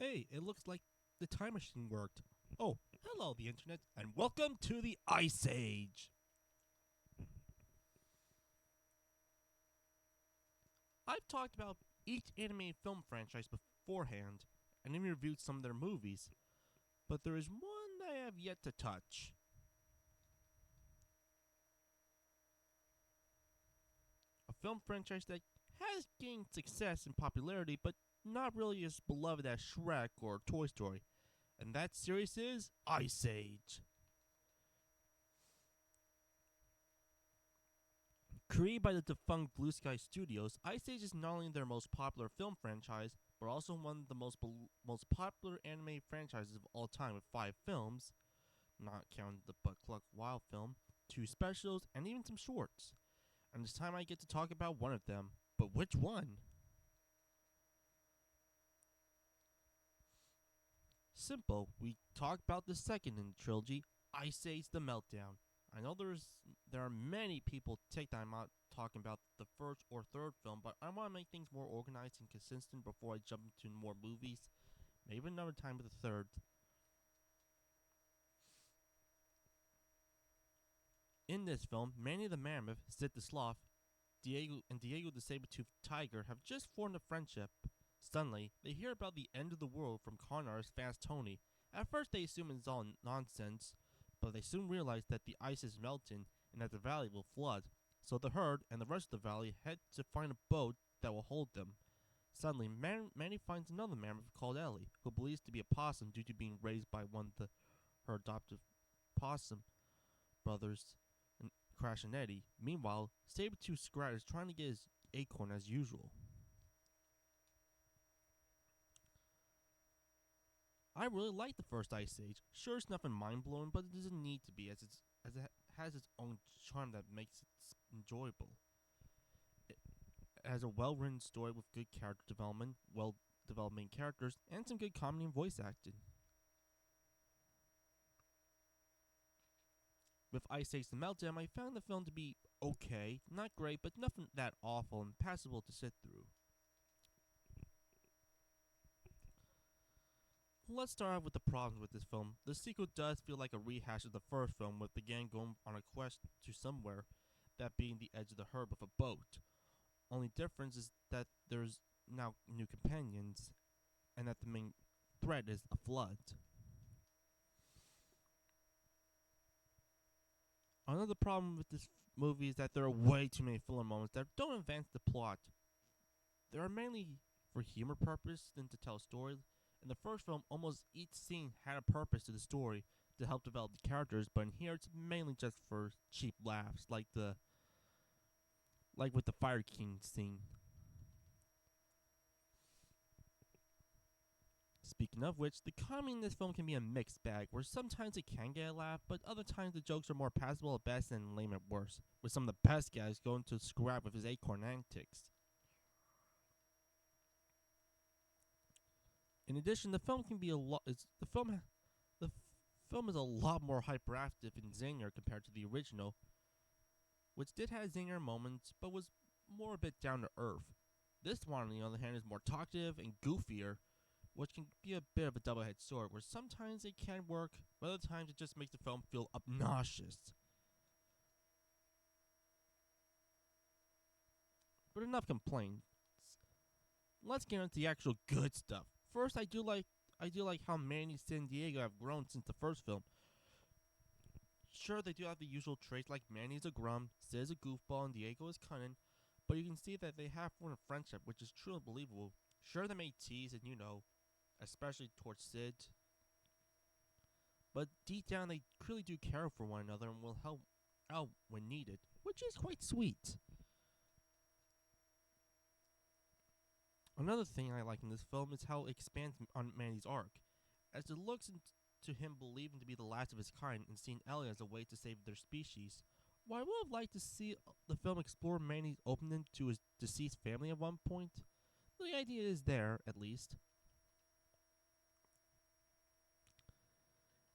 Hey, it looks like the time machine worked. Oh, hello, the internet, and welcome to the Ice Age! I've talked about each anime film franchise beforehand, and even reviewed some of their movies, but there is one I have yet to touch. A film franchise that has gained success and popularity, but not really as beloved as Shrek or Toy Story, and that series is Ice Age. Created by the defunct Blue Sky Studios, Ice Age is not only their most popular film franchise, but also one of the most popular anime franchises of all time with 5 films, not counting the Butt Cluck Wild film, 2 specials, and even some shorts. And it's time I get to talk about one of them. But which one? Simple, we talk about the second in the trilogy, Ice Age the Meltdown. I know there are many people take time out talking about the first or third film, but I want to make things more organized and consistent before I jump into more movies. Maybe another time with the third. In this film, Manny the Mammoth, Sid the Sloth, Diego the Saber-toothed Tiger have just formed a friendship. Suddenly, they hear about the end of the world from con artist Fast Tony. At first, they assume it's all nonsense, but they soon realize that the ice is melting and that the valley will flood. So the herd and the rest of the valley head to find a boat that will hold them. Suddenly, Manny finds another mammoth called Ellie, who believes to be a possum due to being raised by her adoptive possum brothers, Crash and Eddie. Meanwhile, Sabretooth Scrat is trying to get his acorn as usual. I really like the first Ice Age. Sure, it's nothing mind-blowing, but it doesn't need to be, as it has its own charm that makes it enjoyable. It has a well-written story with good character development, well-developed main characters, and some good comedy and voice acting. With Ice Age the Meltdown, I found the film to be okay, not great, but nothing that awful and passable to sit through. Let's start off with the problems with this film. The sequel does feel like a rehash of the first film, with the gang going on a quest to somewhere, that being the edge of the herd with a boat. Only difference is that there's now new companions, and that the main threat is a flood. Another problem with this movie is that there are way too many filler moments that don't advance the plot. They are mainly for humor purpose than to tell a story. In the first film, almost each scene had a purpose to the story to help develop the characters, but in here it's mainly just for cheap laughs, like with the Fire King scene. Speaking of which, the comedy in this film can be a mixed bag, where sometimes it can get a laugh, but other times the jokes are more passable at best and lame at worst, with some of the best guys going to scrap with his acorn antics. In addition, the film can be a lot. The film is a lot more hyperactive and zanier compared to the original, which did have zanier moments, but was more a bit down to earth. This one, on the other hand, is more talkative and goofier, which can be a bit of a double-edged sword, where sometimes it can work, but other times it just makes the film feel obnoxious. But enough complaints. Let's get into the actual good stuff. First, I do like how Manny, Sid, and Diego have grown since the first film. Sure, they do have the usual traits like Manny's a grump, Sid is a goofball, and Diego is cunning, but you can see that they have formed a friendship, which is truly believable. Sure, they may tease, and especially towards Sid, but deep down they clearly do care for one another and will help out when needed, which is quite sweet. Another thing I like in this film is how it expands on Manny's arc, as it looks into him believing to be the last of his kind and seeing Ellie as a way to save their species. While I would have liked to see the film explore Manny's openness to his deceased family at one point, the idea is there, at least.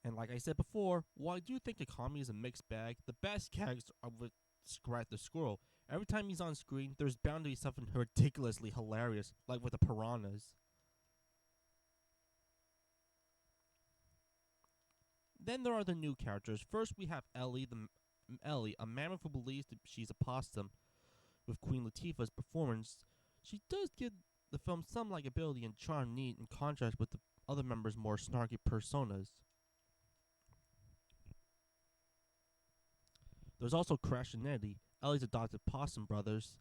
And like I said before, while I do think the comedy is a mixed bag, the best gags are with Scrat the Squirrel. Every time he's on screen, there's bound to be something ridiculously hilarious, like with the piranhas. Then there are the new characters. First, we have Ellie, a mammoth who believes that she's a possum. With Queen Latifah's performance, she does give the film some likability and charm neat in contrast with the other members' more snarky personas. There's also Crash and Eddie, Ellie's adopted possum brothers.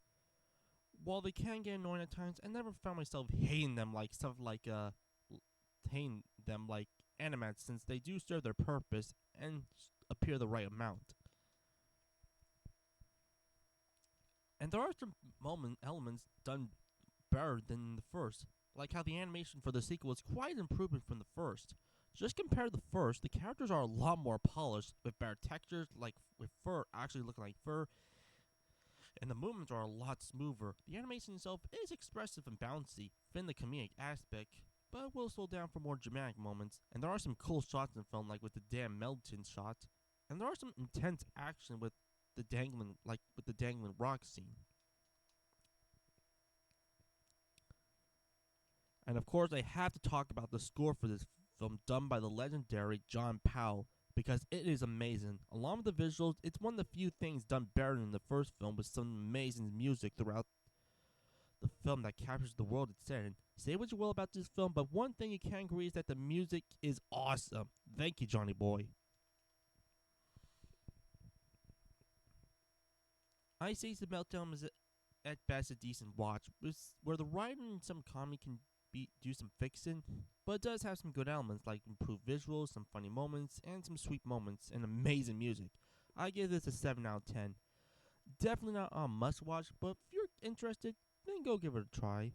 While they can get annoying at times, I never found myself hating them like animats, since they do serve their purpose and appear the right amount. And there are some elements done better than the first, like how the animation for the sequel is quite an improvement from the first. Just compared to the first, the characters are a lot more polished, with better textures, like with fur actually looking like fur, and the movements are a lot smoother. The animation itself is expressive and bouncy, fitting the comedic aspect, but will slow down for more dramatic moments. And there are some cool shots in the film, like with the damn meltdown shot, and there are some intense action with the dangling rock scene. And of course, I have to talk about the score for this film, done by the legendary John Powell, because it is amazing. Along with the visuals, it's one of the few things done better than the first film, with some amazing music throughout the film that captures the world it's set in. Say what you will about this film, but one thing you can agree is that the music is awesome. Thank you, Johnny Boy. Ice Age: The Meltdown is at best a decent watch, where the writing and some comedy can do some fixing, but it does have some good elements like improved visuals, some funny moments, and some sweet moments, and amazing music. I give this a 7 out of 10. Definitely not a must watch, but if you're interested, then go give it a try.